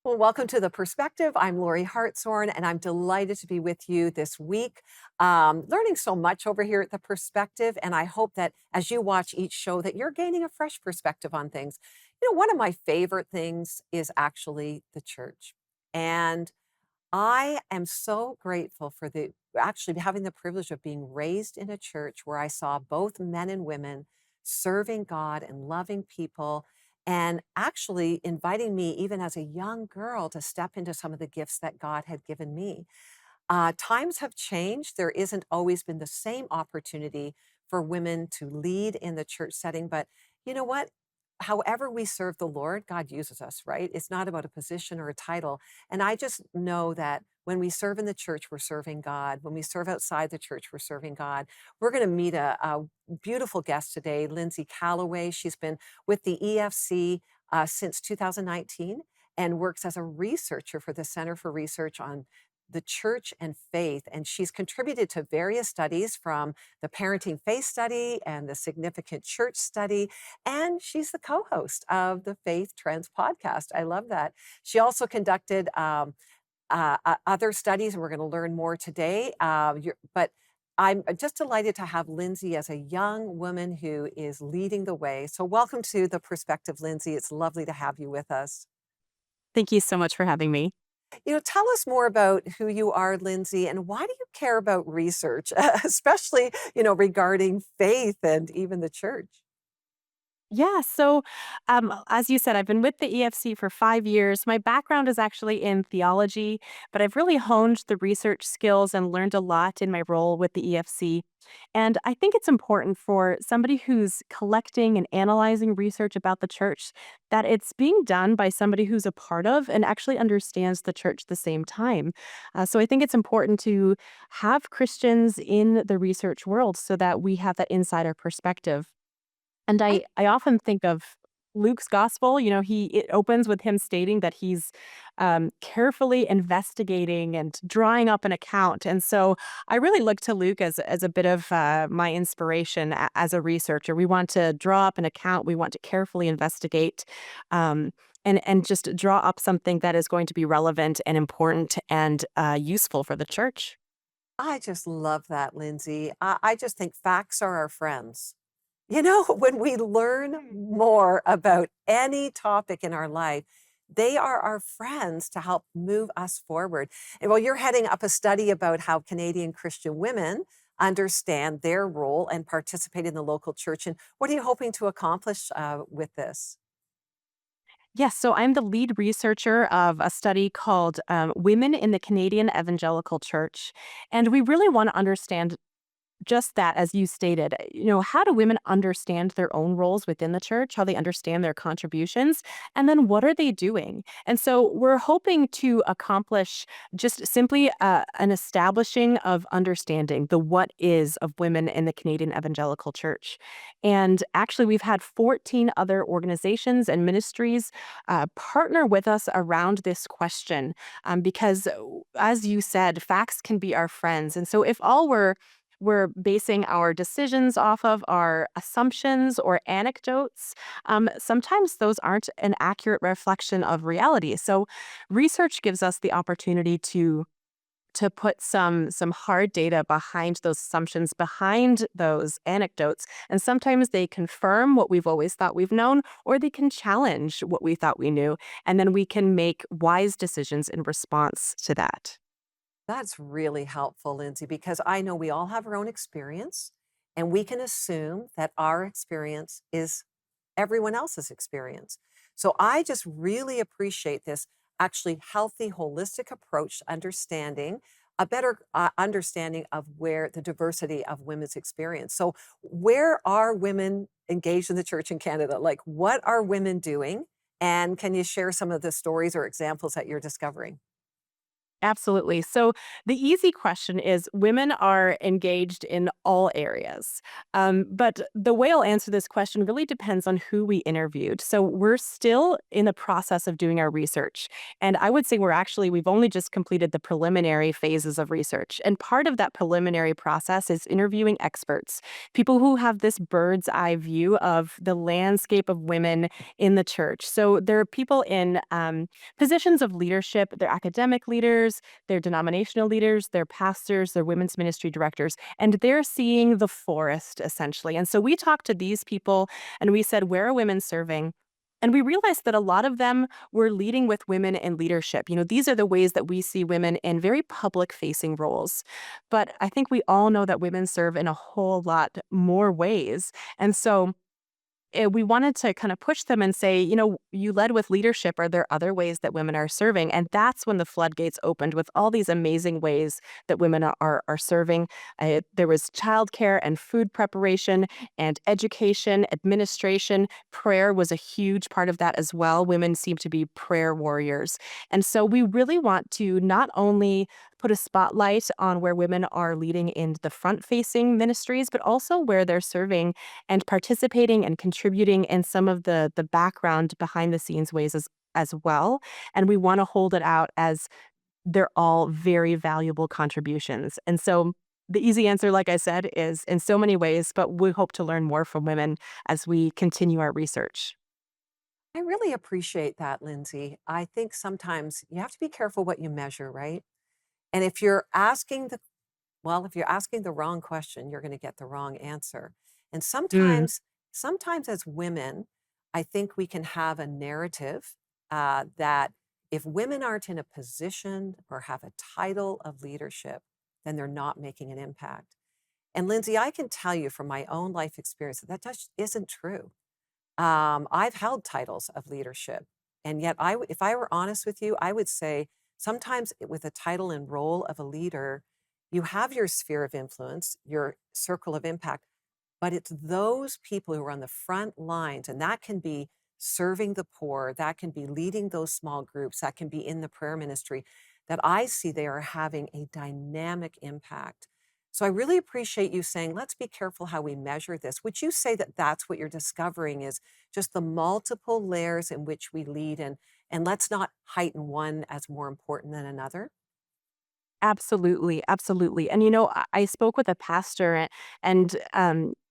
Well, welcome to The Perspective. I'm Lorie Hartshorn, and I'm delighted to be with you this week. Learning so much over here at The Perspective, and I hope that as you watch each show that you're gaining a fresh perspective on things. One of my favorite things is actually the church. And I am so grateful for the actually having the privilege of being raised in a church where I saw both men and women serving God and loving people and actually inviting me, even as a young girl, to step into some of the gifts that God had given me. Times have changed. There isn't always been the same opportunity for women to lead in the church setting. But you know what? However, we serve the Lord, God uses us, right? It's not about a position or a title. And I just know that when we serve in the church, we're serving God. When we serve outside the church, we're serving God. We're going to meet a beautiful guest today, Lindsay Callaway. She's been with the EFC since 2019 and works as a researcher for the Center for Research on the church and faith. And she's contributed to various studies from the Parenting Faith Study and the Significant Church Study. And she's the co host of the Faith Trends podcast. I love that. She also conducted other studies, and we're going to learn more today. But I'm just delighted to have Lindsay as a young woman who is leading the way. So, welcome to The Perspective, Lindsay. It's lovely to have you with us. Thank you so much for having me. Tell us more about who you are, Lindsay, and why do you care about research, especially, regarding faith and even the church? As you said, I've been with the EFC for 5 years. My background is actually in theology, but I've really honed the research skills and learned a lot in my role with the EFC. And I think it's important for somebody who's collecting and analyzing research about the church that it's being done by somebody who's a part of and actually understands the church at the same time. So I think it's important to have Christians in the research world so that we have that insider perspective. And I I often think of Luke's gospel. It opens with him stating that he's carefully investigating and drawing up an account. And so I really look to Luke as a bit of my inspiration as a researcher. We want to draw up an account. We want to carefully investigate. And just draw up something that is going to be relevant and important and useful for the church. I just love that, Lindsay. I just think facts are our friends. When we learn more about any topic in our life, they are our friends to help move us forward. And well, you're heading up a study about how Canadian Christian women understand their role and participate in the local church. And what are you hoping to accomplish with this? Yes, so I'm the lead researcher of a study called Women in the Canadian Evangelical Church. And we really want to understand just that, as you stated, how do women understand their own roles within the church, how they understand their contributions, and then what are they doing? And so we're hoping to accomplish just simply an establishing of understanding the what is of women in the Canadian Evangelical Church. And actually, we've had 14 other organizations and ministries partner with us around this question because, as you said, facts can be our friends. And so if all we're basing our decisions off of our assumptions or anecdotes. Sometimes those aren't an accurate reflection of reality. So, research gives us the opportunity to put some hard data behind those assumptions, behind those anecdotes, and sometimes they confirm what we've always thought we've known, or they can challenge what we thought we knew, and then we can make wise decisions in response to that. That's really helpful, Lindsay, because I know we all have our own experience and we can assume that our experience is everyone else's experience. So I just really appreciate this actually healthy, holistic approach to understanding a better understanding of where the diversity of women's experience. So, where are women engaged in the church in Canada? Like, what are women doing? And can you share some of the stories or examples that you're discovering? Absolutely. So the easy question is women are engaged in all areas. But the way I'll answer this question really depends on who we interviewed. So we're still in the process of doing our research. And I would say we've only just completed the preliminary phases of research. And part of that preliminary process is interviewing experts, people who have this bird's eye view of the landscape of women in the church. So there are people in positions of leadership, they're academic leaders, they're denominational leaders, they're pastors, they're women's ministry directors, and they're seeing the forest essentially. And so we talked to these people and we said, where are women serving? And we realized that a lot of them were leading with women in leadership. These are the ways that we see women in very public facing roles. But I think we all know that women serve in a whole lot more ways. And so we wanted to kind of push them and say, you led with leadership. Are there other ways that women are serving? And that's when the floodgates opened with all these amazing ways that women are serving. There was childcare and food preparation and education, administration. Prayer was a huge part of that as well. Women seem to be prayer warriors. And so we really want to not only put a spotlight on where women are leading in the front facing ministries, but also where they're serving and participating and contributing in some of the background behind the scenes ways as well. And we want to hold it out as they're all very valuable contributions. And so the easy answer, like I said, is in so many ways, but we hope to learn more from women as we continue our research. I really appreciate that, Lindsay. I think sometimes you have to be careful what you measure, right? And if you're asking the wrong question, you're going to get the wrong answer. And Mm, sometimes as women, I think we can have a narrative that if women aren't in a position or have a title of leadership, then they're not making an impact. And Lindsay, I can tell you from my own life experience that that just isn't true. I've held titles of leadership, and yet if I were honest with you, I would say sometimes with a title and role of a leader, you have your sphere of influence, your circle of impact, but it's those people who are on the front lines, and that can be serving the poor, that can be leading those small groups, that can be in the prayer ministry, that I see they are having a dynamic impact. So I really appreciate you saying, let's be careful how we measure this. Would you say that that's what you're discovering is just the multiple layers in which we lead and let's not heighten one as more important than another? absolutely, absolutely. And I spoke with a pastor and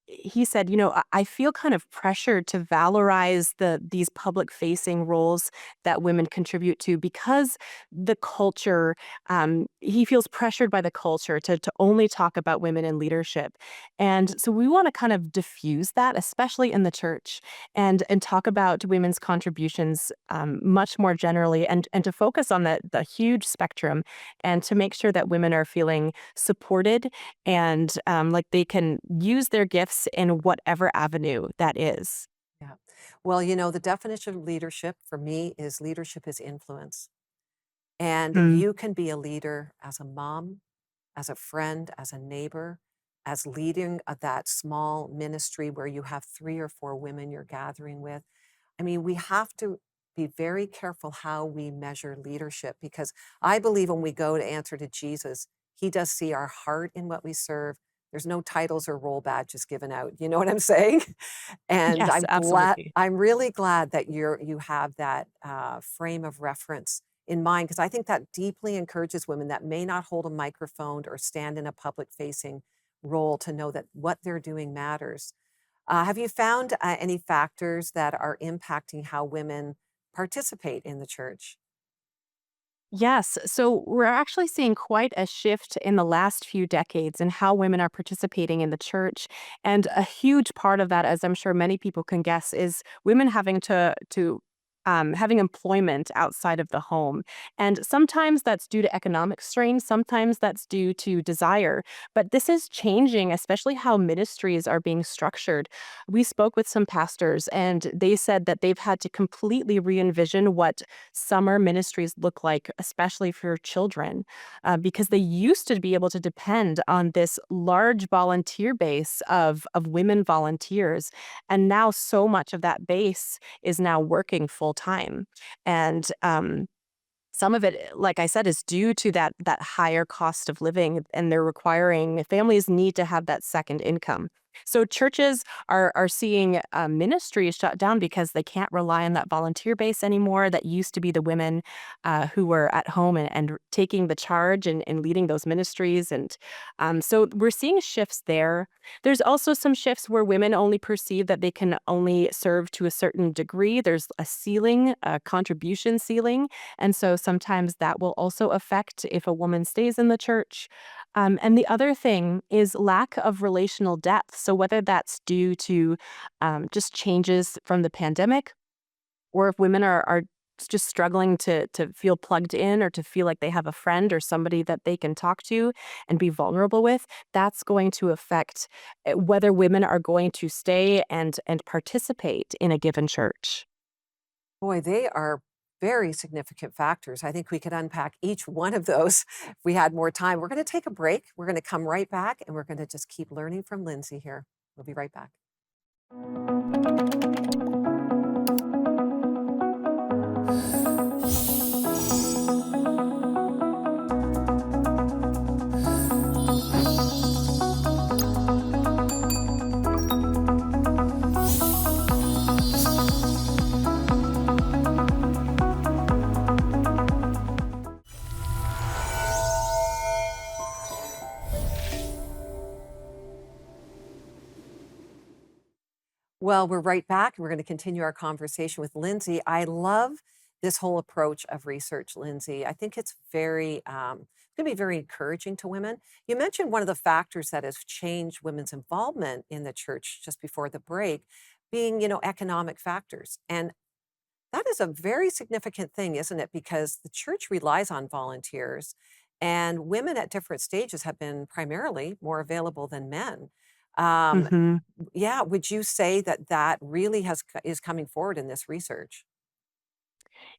he said, I feel kind of pressured to valorize these public facing roles that women contribute to because the culture, he feels pressured by the culture to only talk about women in leadership. And so we want to kind of diffuse that, especially in the church, and talk about women's contributions much more generally and to focus on the huge spectrum and to make sure that women are feeling supported and like they can use their gifts in whatever avenue that is. Yeah. Well, the definition of leadership for me is leadership is influence. And Mm. you can be a leader as a mom, as a friend, as a neighbor, as leading that small ministry where you have 3 or 4 women you're gathering with. I mean, we have to be very careful how we measure leadership because I believe when we go to answer to Jesus, he does see our heart in what we serve. There's no titles or role badges given out. You know what I'm saying? And Yes, absolutely. I'm really glad that you have that frame of reference in mind because I think that deeply encourages women that may not hold a microphone or stand in a public facing role to know that what they're doing matters. Have you found any factors that are impacting how women participate in the church? Yes. So we're actually seeing quite a shift in the last few decades in how women are participating in the church. And a huge part of that, as I'm sure many people can guess, is women having to having employment outside of the home. And sometimes that's due to economic strain, sometimes that's due to desire. But this is changing, especially how ministries are being structured. We spoke with some pastors, and they said that they've had to completely re envision what summer ministries look like, especially for children, because they used to be able to depend on this large volunteer base of women volunteers. And now so much of that base is now working full time. And Some of it, like I said, is due to that higher cost of living, and they're requiring families need to have that second income. So churches are seeing ministries shut down because they can't rely on that volunteer base anymore. That used to be the women who were at home and taking the charge and leading those ministries. And so we're seeing shifts there. There's also some shifts where women only perceive that they can only serve to a certain degree. There's a ceiling, a contribution ceiling, and so sometimes that will also affect if a woman stays in the church. And the other thing is lack of relational depth. So whether that's due to just changes from the pandemic, or if women are just struggling to feel plugged in or to feel like they have a friend or somebody that they can talk to and be vulnerable with, that's going to affect whether women are going to stay and participate in a given church. Boy, they are very significant factors. I think we could unpack each one of those if we had more time. We're going to take a break. We're going to come right back and we're going to just keep learning from Lindsay here. We'll be right back. Well, we're right back. We're going to continue our conversation with Lindsay. I love this whole approach of research, Lindsay. I think it's going to be very encouraging to women. You mentioned one of the factors that has changed women's involvement in the church just before the break being, economic factors. And that is a very significant thing, isn't it? Because the church relies on volunteers, and women at different stages have been primarily more available than men. Um, Mhm. yeah, would you say that that really is coming forward in this research?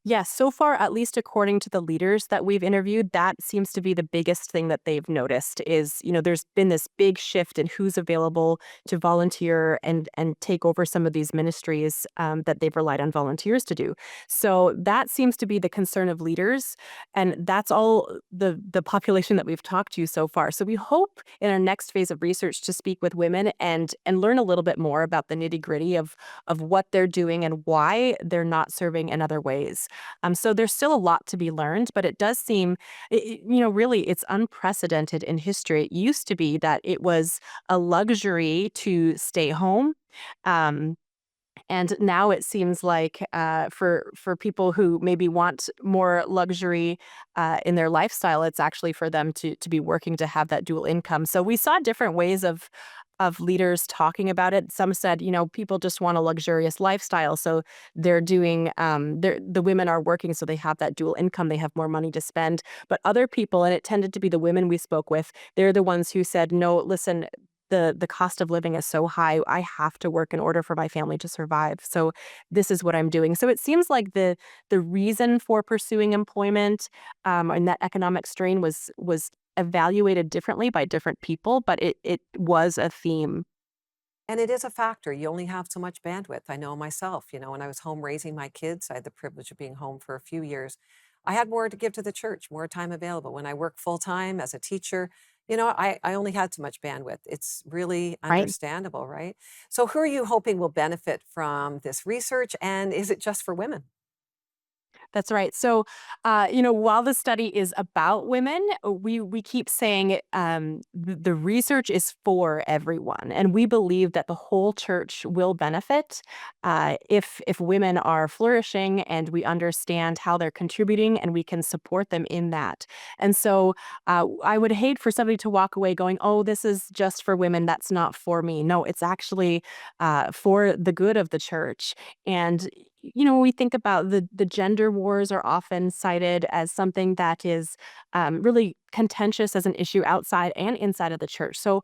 Yes, so far, at least according to the leaders that we've interviewed, that seems to be the biggest thing that they've noticed is, there's been this big shift in who's available to volunteer and take over some of these ministries that they've relied on volunteers to do. So that seems to be the concern of leaders, and that's all the population that we've talked to so far. So we hope in our next phase of research to speak with women and learn a little bit more about the nitty gritty of what they're doing and why they're not serving in other ways. So there's still a lot to be learned, but it does seem, really it's unprecedented in history. It used to be that it was a luxury to stay home. Um, and now it seems like for people who maybe want more luxury in their lifestyle, it's actually for them to be working to have that dual income. So we saw different ways of leaders talking about it. Some said, people just want a luxurious lifestyle, so they're doing the women are working, so they have that dual income. They have more money to spend. But other people, and it tended to be the women we spoke with, they're the ones who said, no, listen, the cost of living is so high. I have to work in order for my family to survive. So this is what I'm doing. So it seems like the reason for pursuing employment and that economic strain was evaluated differently by different people, but it was a theme. And it is a factor. You only have so much bandwidth. I know myself, when I was home raising my kids, I had the privilege of being home for a few years. I had more to give to the church, more time available. When I worked full time as a teacher, I only had so much bandwidth. It's really Right. understandable, right? So, who are you hoping will benefit from this research? And is it just for women? That's right. So, while the study is about women, we keep saying the research is for everyone, and we believe that the whole church will benefit if women are flourishing and we understand how they're contributing, and we can support them in that. And so, I would hate for somebody to walk away going, "Oh, this is just for women. That's not for me." No, it's actually for the good of the church. And when we think about the gender wars are often cited as something that is really contentious as an issue outside and inside of the church. So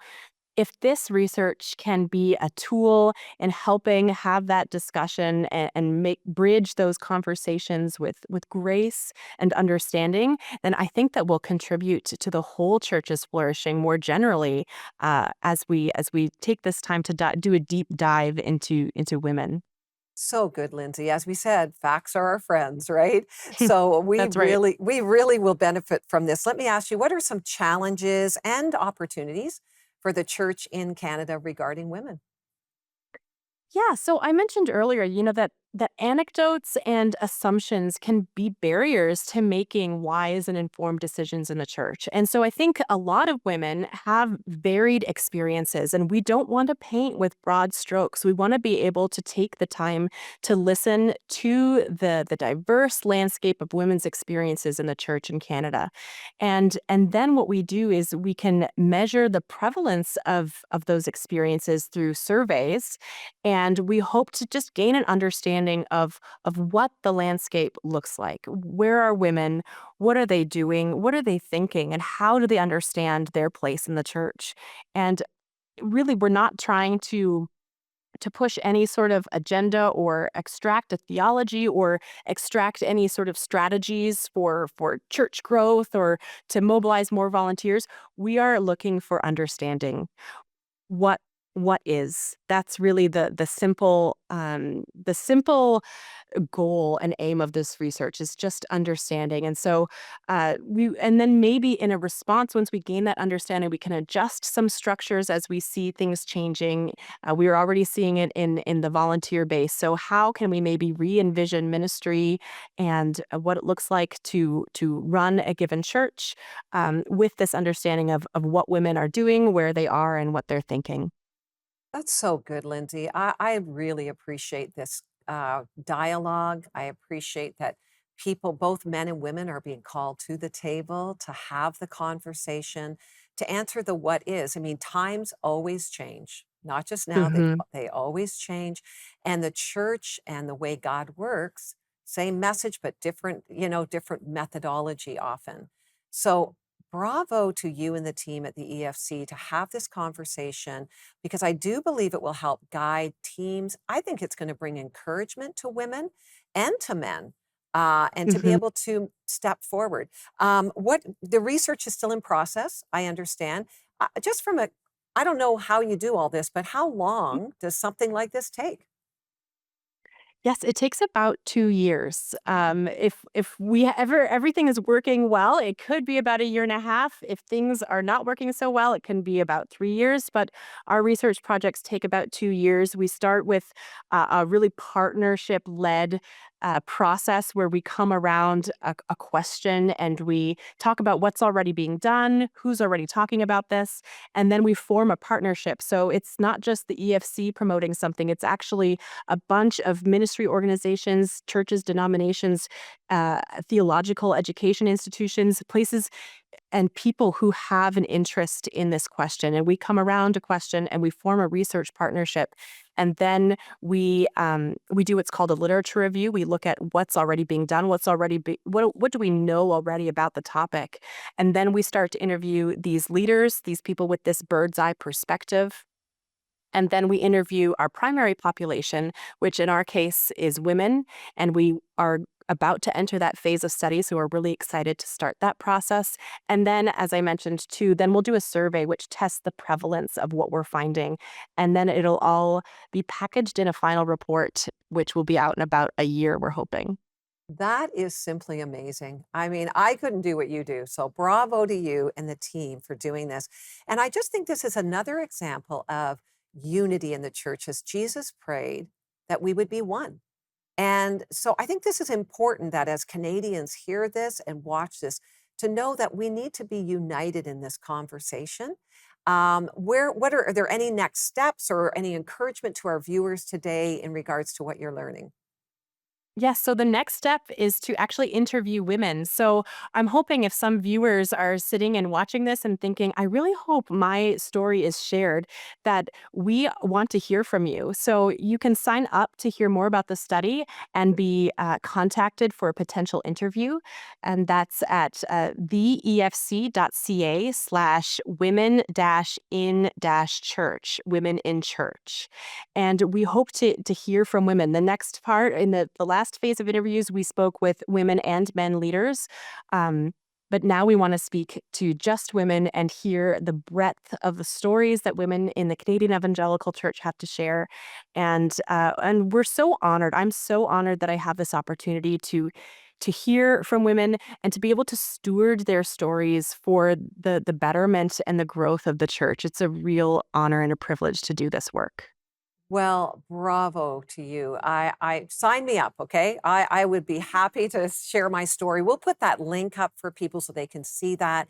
if this research can be a tool in helping have that discussion and make bridge those conversations with grace and understanding, then I think that will contribute to the whole church's flourishing more generally as we take this time to do a deep dive into women. So good, Lindsay. As we said, facts are our friends, right? So That's right. we really will benefit from this. Let me ask you, what are some challenges and opportunities for the church in Canada regarding women? Yeah, so I mentioned earlier, that anecdotes and assumptions can be barriers to making wise and informed decisions in the church. And so I think a lot of women have varied experiences, and we don't want to paint with broad strokes. We want to be able to take the time to listen to the diverse landscape of women's experiences in the church in Canada. And then what we do is we can measure the prevalence of those experiences through surveys, and we hope to just gain an understanding of what the landscape looks like. Where are women? What are they doing? What are they thinking? And how do they understand their place in the church? And really, we're not trying to push any sort of agenda or extract a theology or extract any sort of strategies for church growth or to mobilize more volunteers. We are looking for understanding. What is? That's really the simple goal and aim of this research is just understanding. And so and then maybe in a response, once we gain that understanding, we can adjust some structures as we see things changing. We are already seeing it in the volunteer base. So how can we maybe re-envision ministry and what it looks like to run a given church with this understanding of what women are doing, where they are, and what they're thinking. That's so good, Lindsay. I really appreciate this dialogue. I appreciate that people, both men and women, are being called to the table to have the conversation, to answer the what is. I mean, times always change, not just now, Hmm. they always change. And the church and the way God works, same message, but different, different methodology often. So, bravo to you and the team at the EFC to have this conversation because I do believe it will help guide teams. I think it's going to bring encouragement to women and to men. And to be Hmm. able to step forward. What the research is still in process, I understand. Just from a, I don't know how you do all this, but how long does something like this take? Yes, it takes about 2 years. If we ever everything is working well, it could be about a year and a half. If things are not working so well, it can be about 3 years, but our research projects take about 2 years. We start with a really partnership-led process where we come around a question and we talk about what's already being done, who's already talking about this, and then we form a partnership. So it's not just the EFC promoting something, it's actually a bunch of ministry organizations, churches, denominations, theological education institutions, places and people who have an interest in this question. And we come around a question and we form a research partnership. And then we do what's called a literature review. We look at what's already being done, what do we know already about the topic, and then we start to interview these leaders, these people with this bird's eye perspective, and then we interview our primary population, which in our case is women. And we are about to enter that phase of study. So we're really excited to start that process. And then, as I mentioned too, then we'll do a survey which tests the prevalence of what we're finding. And then it'll all be packaged in a final report, which will be out in about a year, we're hoping. That is simply amazing. I mean, I couldn't do what you do. So, bravo to you and the team for doing this. And I just think this is another example of unity in the church as Jesus prayed that we would be one. And so I think this is important that as Canadians hear this and watch this, to know that we need to be united in this conversation. Are there any next steps or any encouragement to our viewers today in regards to what you're learning? Yes, so the next step is to actually interview women. So I'm hoping if some viewers are sitting and watching this and thinking, I really hope my story is shared, that we want to hear from you. So you can sign up to hear more about the study and be contacted for a potential interview. And that's at theefc.ca/women-in-church, women in church. And we hope to hear from women. The next part, in the last phase of interviews, we spoke with women and men leaders. Um, But now we want to speak to just women and hear the breadth of the stories that women in the Canadian Evangelical Church have to share. And we're so honored. I'm so honored that I have this opportunity to hear from women and to be able to steward their stories for the betterment and the growth of the church. It's a real honor and a privilege to do this work. Well, bravo to you. I sign me up, okay? I would be happy to share my story. We'll put that link up for people so they can see that.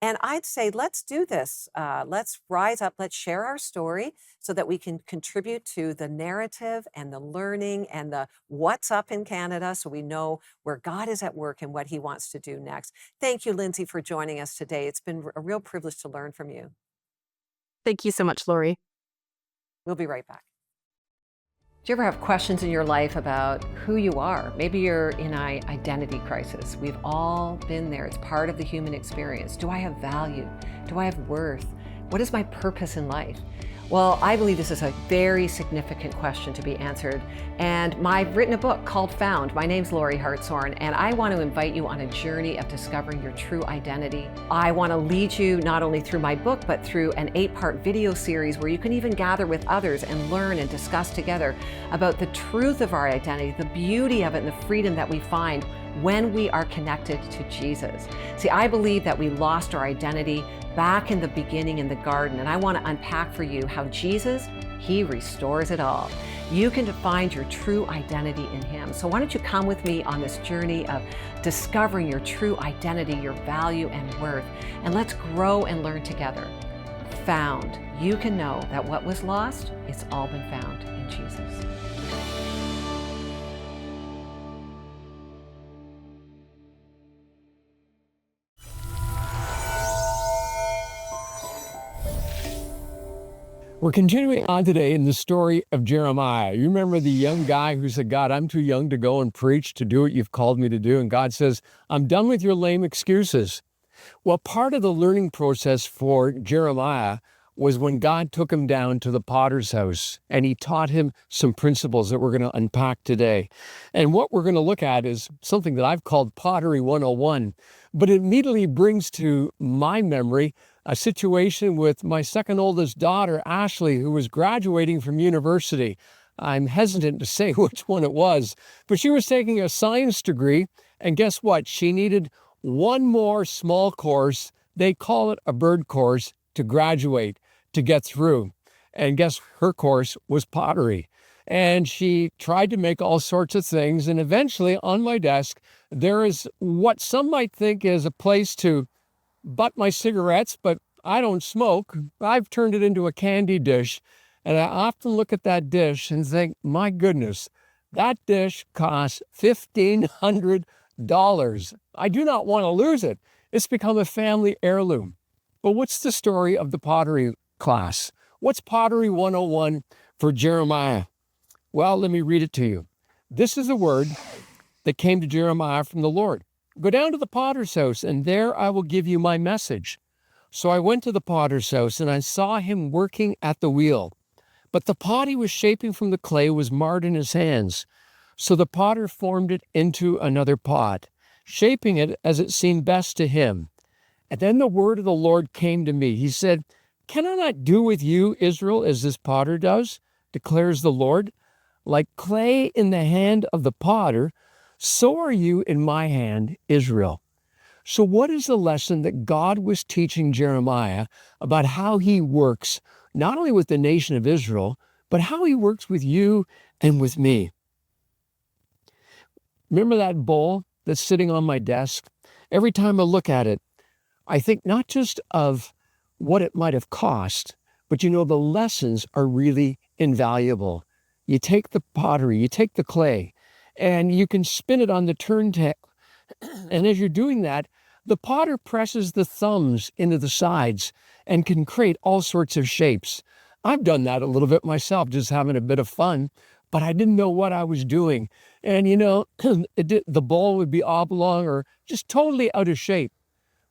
And I'd say, let's do this. Let's rise up. Let's share our story so that we can contribute to the narrative and the learning and the what's up in Canada so we know where God is at work and what he wants to do next. Thank you, Lindsay, for joining us today. It's been a real privilege to learn from you. Thank you so much, Lorie. We'll be right back. Do you ever have questions in your life about who you are? Maybe you're in an identity crisis. We've all been there. It's part of the human experience. Do I have value? Do I have worth? What is my purpose in life? Well, I believe this is a very significant question to be answered. And I've written a book called Found. My name's Lorie Hartshorn, and I want to invite you on a journey of discovering your true identity. I want to lead you not only through my book, but through an 8-part video series where you can even gather with others and learn and discuss together about the truth of our identity, the beauty of it, and the freedom that we find when we are connected to Jesus. See, I believe that we lost our identity back in the beginning in the garden, and I want to unpack for you how Jesus, he restores it all. You can find your true identity in him. So why don't you come with me on this journey of discovering your true identity, your value and worth, and let's grow and learn together. Found. You can know that what was lost, it's all been found in Jesus. We're continuing on today in the story of Jeremiah. You remember the young guy who said, God, I'm too young to go and preach, to do what you've called me to do. And God says, I'm done with your lame excuses. Well, part of the learning process for Jeremiah was when God took him down to the potter's house and he taught him some principles that we're going to unpack today. And what we're going to look at is something that I've called Pottery 101, but it immediately brings to my memory a situation with my second oldest daughter, Ashley, who was graduating from university. I'm hesitant to say which one it was, but she was taking a science degree, and guess what? She needed one more small course. They call it a bird course to graduate, to get through. And guess her course was pottery. And she tried to make all sorts of things. And eventually on my desk, there is what some might think is a place to butt my cigarettes, but I don't smoke. I've turned it into a candy dish. And I often look at that dish and think, my goodness, that dish costs $1,500. I do not want to lose it. It's become a family heirloom. But what's the story of the pottery class? What's Pottery 101 for Jeremiah? Well, let me read it to you. This is a word that came to Jeremiah from the Lord. Go down to the potter's house, and there I will give you my message. So I went to the potter's house, and I saw him working at the wheel. But the pot he was shaping from the clay was marred in his hands. So the potter formed it into another pot, shaping it as it seemed best to him. And then the word of the Lord came to me. He said, Can I not do with you, Israel, as this potter does, declares the Lord? Like clay in the hand of the potter, so are you in my hand, Israel. So what is the lesson that God was teaching Jeremiah about how he works, not only with the nation of Israel, but how he works with you and with me? Remember that bowl that's sitting on my desk? Every time I look at it, I think not just of what it might have cost, but the lessons are really invaluable. You take the pottery, you take the clay, and you can spin it on the turntable. And as you're doing that, the potter presses the thumbs into the sides and can create all sorts of shapes. I've done that a little bit myself, just having a bit of fun, but I didn't know what I was doing. And the bowl would be oblong or just totally out of shape.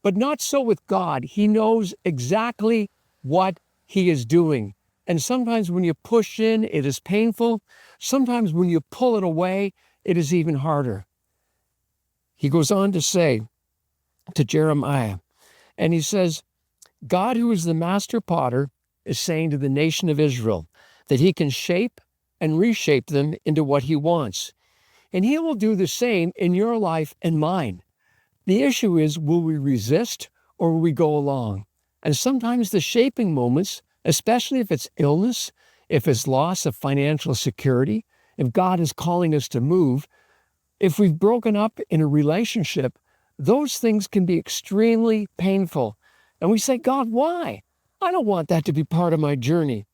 But not so with God. He knows exactly what he is doing. And sometimes when you push in, it is painful. Sometimes when you pull it away, it is even harder. He goes on to say, to Jeremiah. And he says, God, who is the master potter, is saying to the nation of Israel that he can shape and reshape them into what he wants. And he will do the same in your life and mine. The issue is, will we resist or will we go along? And sometimes the shaping moments, especially if it's illness, if it's loss of financial security, if God is calling us to move, if we've broken up in a relationship, those things can be extremely painful. And we say, God, why? I don't want that to be part of my journey.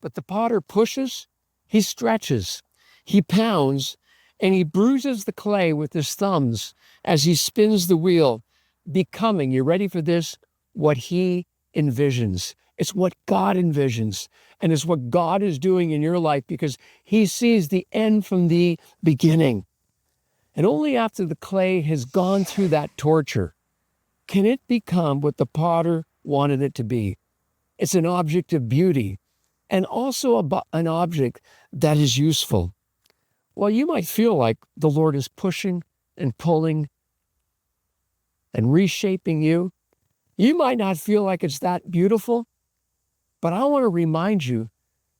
But the potter pushes, he stretches, he pounds, and he bruises the clay with his thumbs as he spins the wheel, becoming, you ready for this, what he envisions. It's what God envisions, and it's what God is doing in your life because he sees the end from the beginning. And only after the clay has gone through that torture can it become what the potter wanted it to be. It's an object of beauty and also an object that is useful. Well, you might feel like the Lord is pushing and pulling and reshaping you. You might not feel like it's that beautiful, but I want to remind you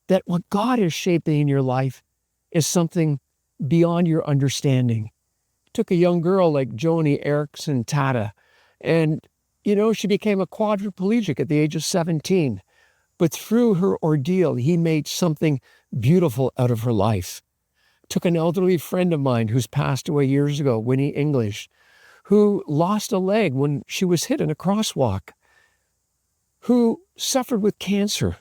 that what God is shaping in your life is something beyond your understanding. It took a young girl like Joni Eareckson Tada, and she became a quadriplegic at the age of 17. But through her ordeal, he made something beautiful out of her life. Took an elderly friend of mine who's passed away years ago, Winnie English, who lost a leg when she was hit in a crosswalk, who suffered with cancer.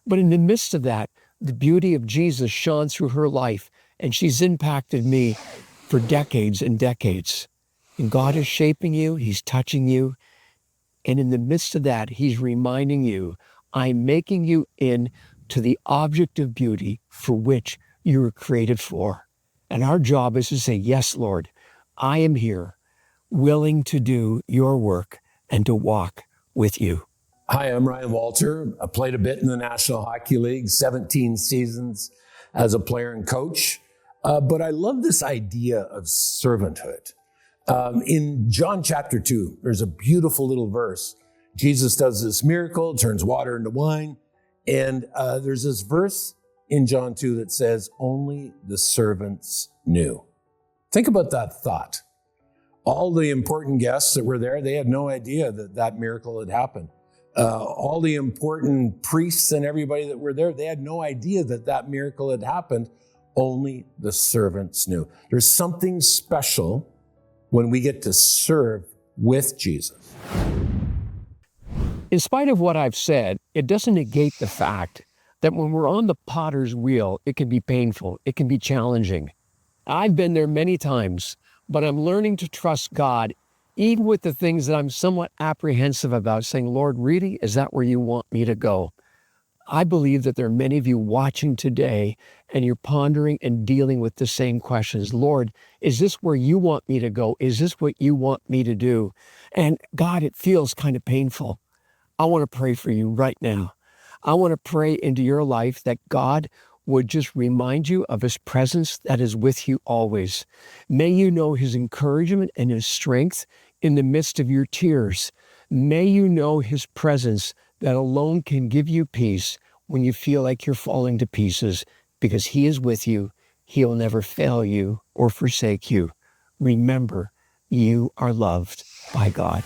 But in the midst of that, the beauty of Jesus shone through her life, and she's impacted me for decades and decades. And God is shaping you, he's touching you, and in the midst of that, he's reminding you, I'm making you into the object of beauty for which you were created for. And our job is to say, yes, Lord, I am here, willing to do your work and to walk with you. Hi, I'm Ryan Walter. I played a bit in the National Hockey League, 17 seasons as a player and coach. But I love this idea of servanthood. In John chapter 2, there's a beautiful little verse. Jesus does this miracle, turns water into wine. And there's this verse in John 2 that says, only the servants knew. Think about that thought. All the important guests that were there, they had no idea that that miracle had happened. All the important priests and everybody that were there, they had no idea that that miracle had happened. Only the servants knew. There's something special when we get to serve with Jesus. In spite of what I've said, it doesn't negate the fact that when we're on the potter's wheel, it can be painful, it can be challenging. I've been there many times, but I'm learning to trust God, even with the things that I'm somewhat apprehensive about, saying, Lord, really, is that where you want me to go? I believe that there are many of you watching today and you're pondering and dealing with the same questions. Lord, is this where you want me to go? Is this what you want me to do? And God, it feels kind of painful. I want to pray for you right now. I want to pray into your life that God would just remind you of his presence that is with you always. May you know his encouragement and his strength in the midst of your tears. May you know his presence that alone can give you peace when you feel like you're falling to pieces, because he is with you. He'll never fail you or forsake you. Remember, you are loved by God.